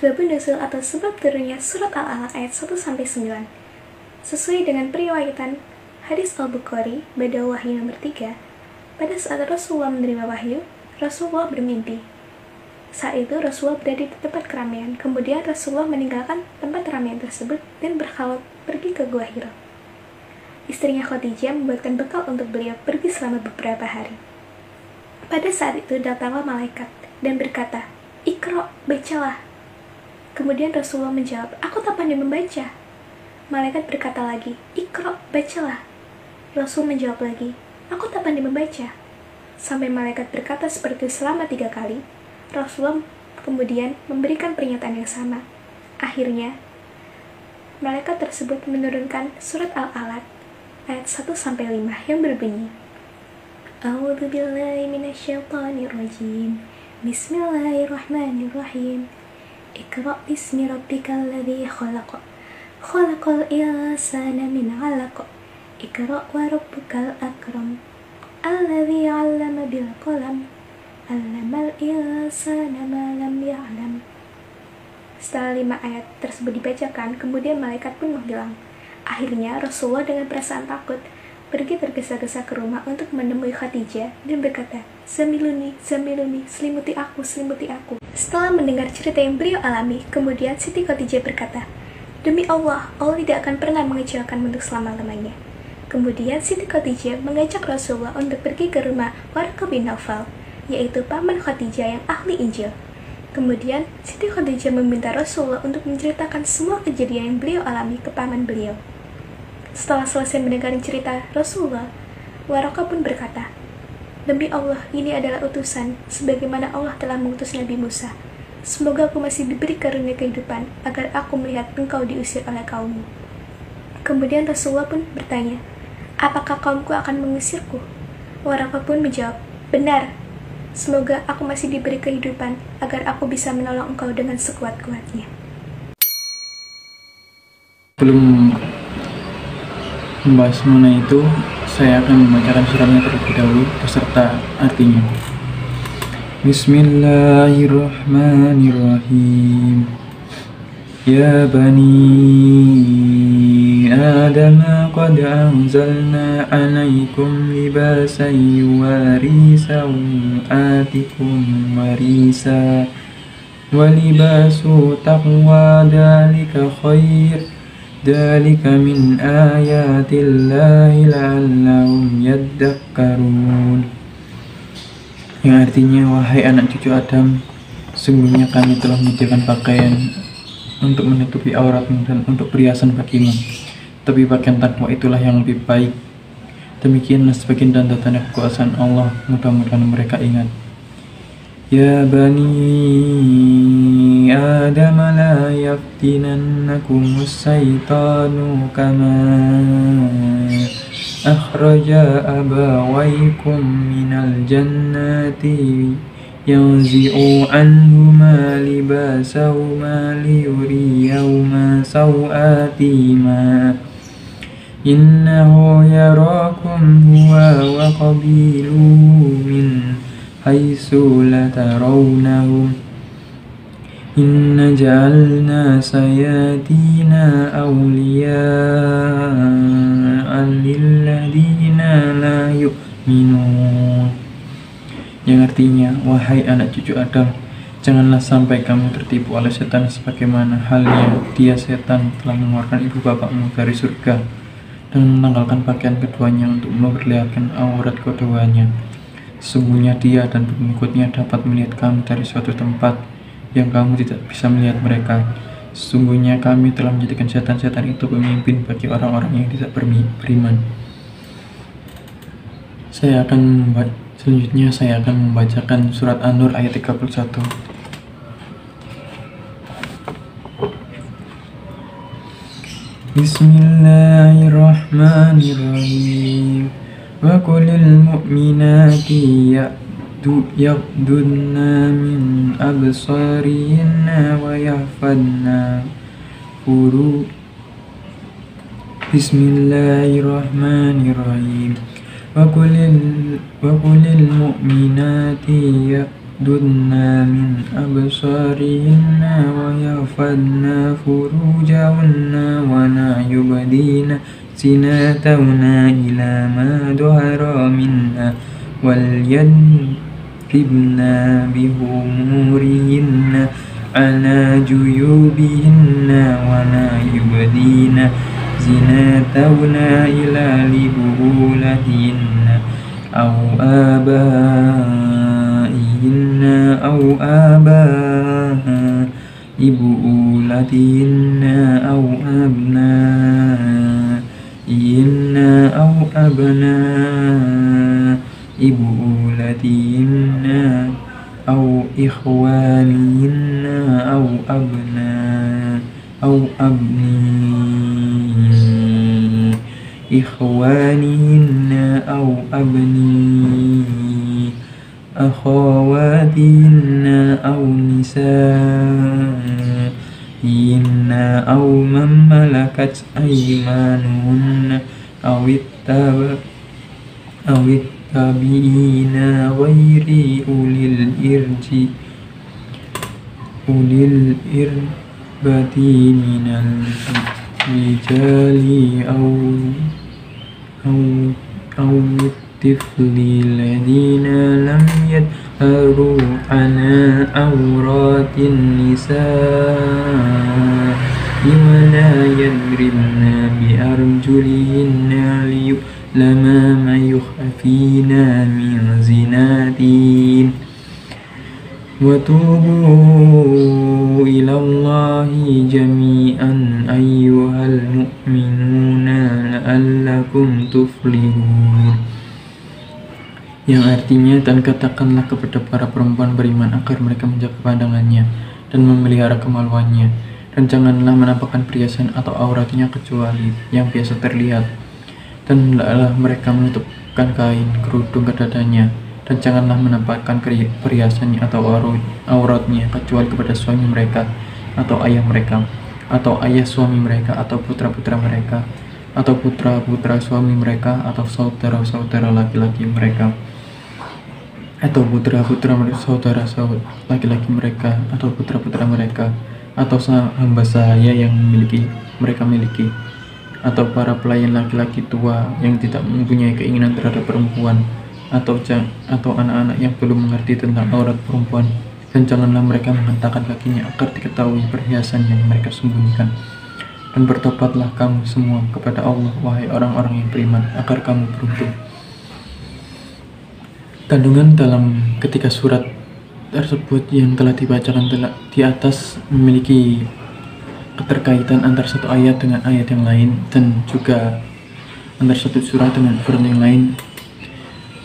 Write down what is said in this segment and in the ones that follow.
Asbabun nuzul atau sebab turunnya surat Al-Alaq ayat 1-9. Sesuai dengan periwayatan hadis Al-Bukhari pada wahyu nomor 3, pada saat Rasulullah menerima wahyu, Rasulullah bermimpi. Saat itu Rasulullah berada di tempat keramaian, kemudian Rasulullah meninggalkan tempat keramaian tersebut dan berkhawat pergi ke Gua Hira. Istrinya Khadijah membuatkan bekal untuk beliau pergi selama beberapa hari. Pada saat itu datanglah malaikat dan berkata, "Iqra, bacalah." Kemudian Rasulullah menjawab, "Aku tak pandai membaca." Malaikat berkata lagi, "Iqra, bacalah." Rasul menjawab lagi, "Aku tak pandai membaca." Sampai malaikat berkata seperti itu selama 3 kali, Rasulullah kemudian memberikan pernyataan yang sama. Akhirnya, malaikat tersebut menurunkan surat Al-Alaq ayat 1-5 yang berbunyi, A'udzu billahi minasyaitonir rajim. Bismillahirrahmanirrahim. Iqra bismi rabbikal ladzi khalaq. Khalaqal insana min 'alaq. Iqra wa rabbukal akram. Alladzi 'allama bil qalam. 'Allamal insana ma lam ya'lam. Setelah 5 ayat tersebut dibacakan, kemudian malaikat pun menghilang. Akhirnya Rasulullah dengan perasaan takut pergi tergesa-gesa ke rumah untuk menemui Khadijah dan berkata, Zamiluni, Zamiluni, selimuti aku, selimuti aku. Setelah mendengar cerita yang beliau alami, kemudian Siti Khadijah berkata, "Demi Allah, Allah tidak akan pernah mengecewakanmu untuk selama-lamanya." Kemudian Siti Khadijah mengajak Rasulullah untuk pergi ke rumah Warqa bin Naufal, yaitu paman Khadijah yang ahli Injil. Kemudian Siti Khadijah meminta Rasulullah untuk menceritakan semua kejadian yang beliau alami ke paman beliau. Setelah selesai mendengar cerita Rasulullah, Warqa pun berkata, "Demi Allah, ini adalah utusan, sebagaimana Allah telah mengutus Nabi Musa. Semoga aku masih diberi karunia kehidupan, agar aku melihat engkau diusir oleh kaummu." Kemudian Rasulullah pun bertanya, "Apakah kaumku akan mengusirku?" Warqa pun menjawab, "Benar. Semoga aku masih diberi kehidupan, agar aku bisa menolong engkau dengan sekuat-kuatnya." Belum membahas mengenai itu, saya akan membacakan suratnya terlebih dahulu beserta artinya. Bismillahirrahmanirrahim. Ya bani Adam, qad anzalna 'alaikum libasan yuwari sawatikum warisa wa libasu taqwa dzalika khair. Dzalika min ayatillahi la'allahum yadhakkarun. Yang artinya, wahai anak cucu Adam, sungguhnya kami telah menyediakan pakaian untuk menutupi auratmu dan untuk perhiasan bagimu. Tapi pakaian takwa itulah yang lebih baik. Demikianlah sebagian tanda-tanda kekuasaan Allah, mudah-mudahan mereka ingat. Ya bani Adam, la yaftinannakumus syaitanu kama akhraja abawaykum minal jannati yanzi'u anhuma libasahuma liyuriyahuma sawatihima innahu yarakum huwa wa qabiluhu min haitsu la tarawnahum inna ja'alna sayatina awliya'a lilladina la yu'minun. Yang artinya, wahai anak cucu Adam, janganlah sampai kamu tertipu oleh setan sebagaimana halnya dia setan telah mengeluarkan ibu bapakmu dari surga dan menanggalkan pakaian keduanya untuk memperlihatkan aurat keduanya. Sesungguhnya dia dan pengikutnya dapat melihat kamu dari suatu tempat yang kamu tidak bisa melihat mereka. Sesungguhnya kami telah menjadikan setan-setan itu pemimpin bagi orang-orang yang tidak beriman. Selanjutnya saya akan membacakan surat An-Nur ayat 31. Bismillahirrahmanirrahim. Wa qulil mu'minati yaghdudna min absarihinna wa yahfadna furu. Bismillahirrahmanirrahim. Wa qulil mu'minati يغضضن من أبصارهن ويحفظن فروجهن ولا يبدين زينتهن إلا ما ظهر منها وليضربن بخمورهن على جيوبهن ولا يبدين زينتهن إلا لبعولتهن أو آبائهن أو آباء بعولتهن أو أبنائهن أو أبناء بعولتهن أو إخوانهن أو أبناء إخوانهن أو أبناء أخواتهن أو نسائهن أو من ملكت أيمانهن أو التابعين غير أولي الإربة من الرجال أو الطفل الذين لم يظهروا على عورات النساء ولا يضربن بأرجلهن ليعلم ما يخفين من زينتهن وتوبوا إلى الله جميعا أيها المؤمنون لعلكم تفلحون, yang artinya, dan katakanlah kepada para perempuan beriman agar mereka menjaga pandangannya dan memelihara kemaluannya, dan janganlah menampakkan perhiasan atau auratnya kecuali yang biasa terlihat, dan hendaklah mereka menutupkan kain kerudung ke dadanya, dan janganlah menampakkan perhiasannya atau auratnya kecuali kepada suami mereka atau ayah mereka atau ayah suami mereka atau putra-putra mereka atau putra-putra suami mereka atau saudara-saudara laki-laki mereka atau putra-putra saudara laki-laki mereka atau putra-putra mereka atau hamba sahaya yang mereka miliki atau para pelayan laki-laki tua yang tidak mempunyai keinginan terhadap perempuan atau anak-anak yang belum mengerti tentang aurat perempuan, dan janganlah mereka menghentakkan kakinya agar diketahui perhiasan yang mereka sembunyikan. Dan bertobatlah kamu semua kepada Allah, wahai orang-orang yang beriman, agar kamu beruntung. Kandungan dalam ketiga surat tersebut yang telah dibacakan di atas memiliki keterkaitan antara satu ayat dengan ayat yang lain, dan juga antara satu surat dengan surat yang lain.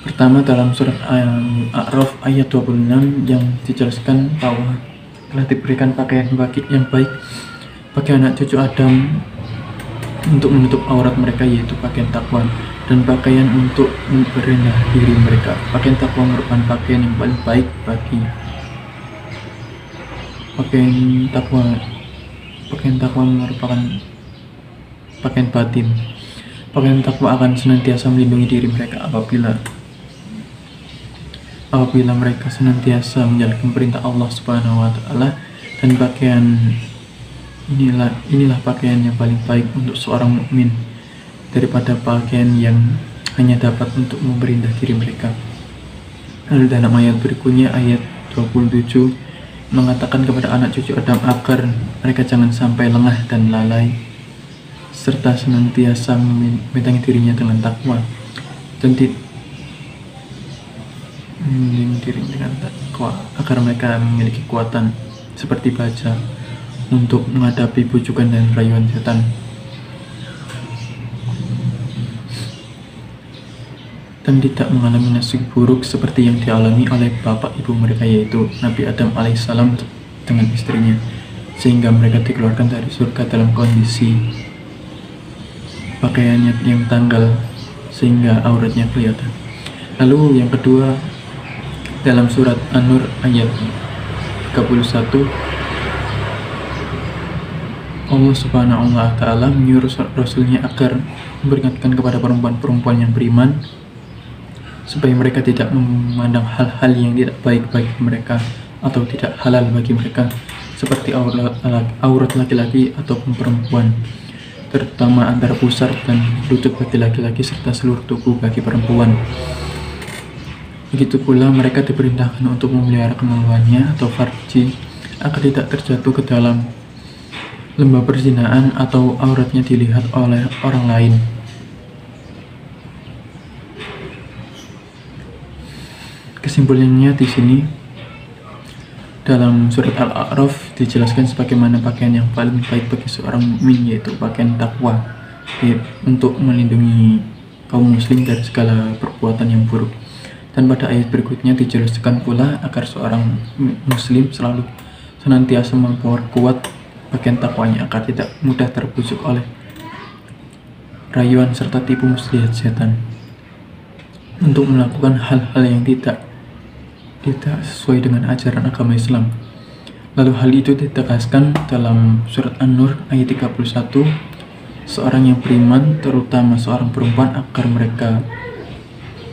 Pertama, dalam surat Al-A'raf ayat 26 yang dijelaskan bahwa telah diberikan pakaian yang baik bagi anak cucu Adam untuk menutup aurat mereka, yaitu pakaian takwa, dan pakaian untuk memperrendah diri mereka. Pakaian takwa merupakan pakaian yang paling baik bagi pakaian takwa merupakan pakaian batin. Pakaian takwa akan senantiasa melindungi diri mereka apabila mereka senantiasa menjalankan perintah Allah Subhanahu wa Ta'ala, dan pakaian inilah pakaian yang paling baik untuk seorang mukmin daripada pakaian yang hanya dapat untuk memperindah diri mereka. Lalu dalam ayat berikutnya, ayat 27, mengatakan kepada anak cucu Adam agar mereka jangan sampai lengah dan lalai, serta senantiasa membentengi dirinya dengan takwa, dan agar mereka memiliki kekuatan seperti baja untuk menghadapi bujukan dan rayuan setan, dan tidak mengalami nasib buruk seperti yang dialami oleh bapak ibu mereka, yaitu Nabi Adam alaihissalam dengan istrinya, sehingga mereka dikeluarkan dari surga dalam kondisi pakaiannya yang tanggal sehingga auratnya kelihatan. Lalu yang kedua, dalam surat An-Nur ayat 31, Allah Subhanahu wa Ta'ala menyuruh Rasulnya agar memperingatkan kepada perempuan-perempuan yang beriman supaya mereka tidak memandang hal-hal yang tidak baik bagi mereka atau tidak halal bagi mereka, seperti aurat laki-laki ataupun perempuan, terutama antara pusar dan lutut bagi laki-laki serta seluruh tubuh bagi perempuan. Begitu pula mereka diperintahkan untuk memelihara kemaluannya atau farji agar tidak terjatuh ke dalam lembah perzinaan atau auratnya dilihat oleh orang lain. Kesimpulannya di sini dalam surat Al-A'raf dijelaskan sebagaimana pakaian yang paling baik bagi seorang mukmin, yaitu pakaian takwa untuk melindungi kaum muslim dari segala perbuatan yang buruk. Dan pada ayat berikutnya dijelaskan pula agar seorang muslim selalu senantiasa memperkuat pakaian takwanya agar tidak mudah terbujuk oleh rayuan serta tipu muslihat setan untuk melakukan hal-hal yang tidak sesuai dengan ajaran agama Islam. Lalu hal itu ditegaskan dalam surat An-Nur ayat 31, seorang yang beriman, terutama seorang perempuan, agar mereka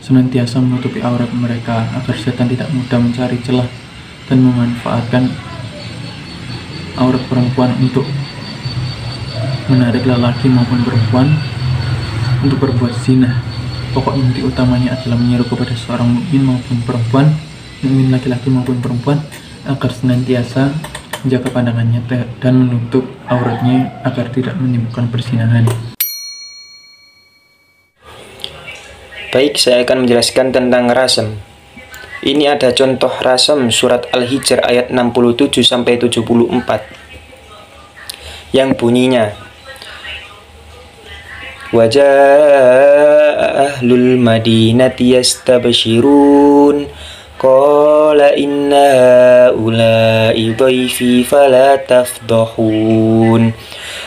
senantiasa menutupi aurat mereka agar setan tidak mudah mencari celah dan memanfaatkan aurat perempuan untuk menarik lelaki maupun perempuan untuk berbuat zina. Pokok inti utamanya adalah menyeru kepada seorang mukmin maupun perempuan, mukmin laki-laki maupun perempuan, agar senantiasa menjaga pandangannya dan menutup auratnya agar tidak menimbulkan perzinahan. Baik, saya akan menjelaskan tentang rasam. Ini ada contoh rasam surat Al-Hijr ayat 67-74 yang bunyinya, Wajah ahlul madinati yastabshirun qala inna haula'i dhaifi fala tafdahun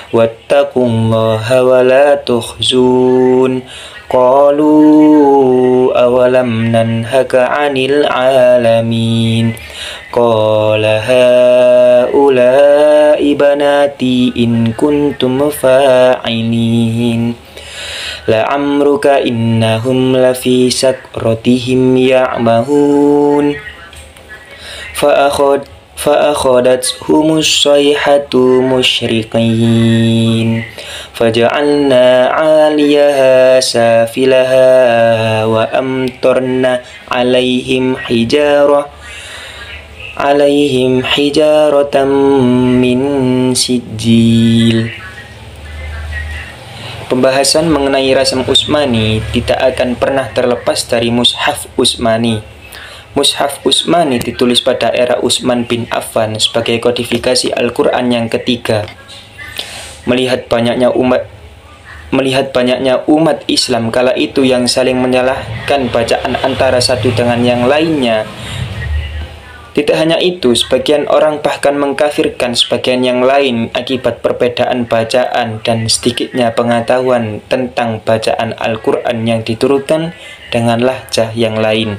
wattaqullaha wa la tukhzun qalu awalam nanhaka 'anil 'alamin qala haula'i banati in kuntum fa'ilin la'amruka innahum lafi sakratihim ya'mahun fa'akhadathumus sayhatu musyriqin faja'alna 'aliyaha safilaha wa amtarna 'alaihim hijaratan min sijil. Pembahasan mengenai rasam Utsmani tidak akan pernah terlepas dari Mushaf Utsmani. Mushaf Utsmani ditulis pada era Utsman bin Affan sebagai kodifikasi Al-Quran yang ketiga. Melihat banyaknya umat Islam kala itu yang saling menyalahkan bacaan antara satu dengan yang lainnya. Tidak hanya itu, sebagian orang bahkan mengkafirkan sebagian yang lain akibat perbedaan bacaan dan sedikitnya pengetahuan tentang bacaan Al-Quran yang diturunkan dengan lahjah yang lain.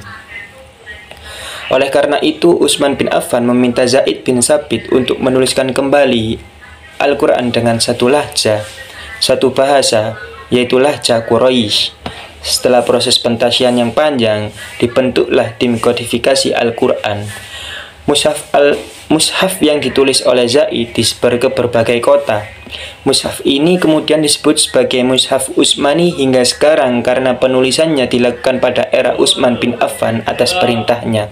Oleh karena itu, Utsman bin Affan meminta Zaid bin Tsabit untuk menuliskan kembali Al-Quran dengan satu lahjah, satu bahasa, yaitu lahjah Quraisy. Setelah proses pentasian yang panjang, dibentuklah tim kodifikasi Al-Quran. Mushaf yang ditulis oleh Zaid disebar ke berbagai kota. Mushaf ini kemudian disebut sebagai Mushaf Utsmani hingga sekarang karena penulisannya dilakukan pada era Utsman bin Affan atas perintahnya.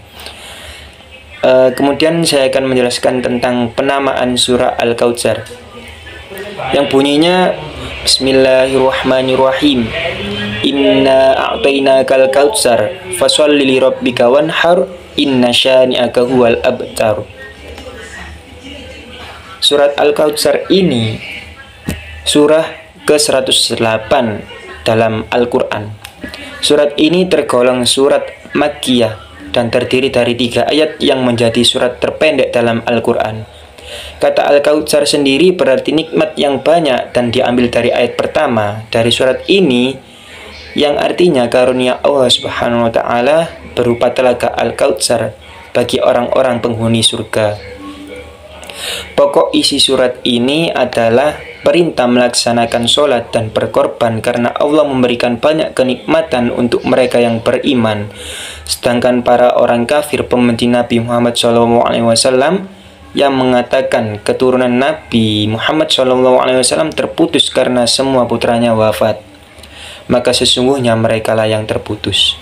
Kemudian saya akan menjelaskan tentang penamaan surah Al-Kautsar yang bunyinya Bismillahirrahmanirrahim. Inna a'tainakal kautsar fasholli li rabbika wanhar inna syani'aka huwal abtar. Surat Al-Kautsar ini surah ke-108 dalam Al-Quran. Surat ini tergolong surat Makkiyah dan terdiri dari 3 ayat yang menjadi surat terpendek dalam Al-Quran. Kata Al-Kautsar sendiri berarti nikmat yang banyak dan diambil dari ayat pertama dari surat ini yang artinya karunia Allah Subhanahu wa taala berupa telaga Al-Kautsar bagi orang-orang penghuni surga. Pokok isi surat ini adalah perintah melaksanakan sholat dan berkorban karena Allah memberikan banyak kenikmatan untuk mereka yang beriman. Sedangkan para orang kafir pembenci Nabi Muhammad SAW yang mengatakan keturunan Nabi Muhammad SAW terputus karena semua putranya wafat, maka sesungguhnya merekalah yang terputus.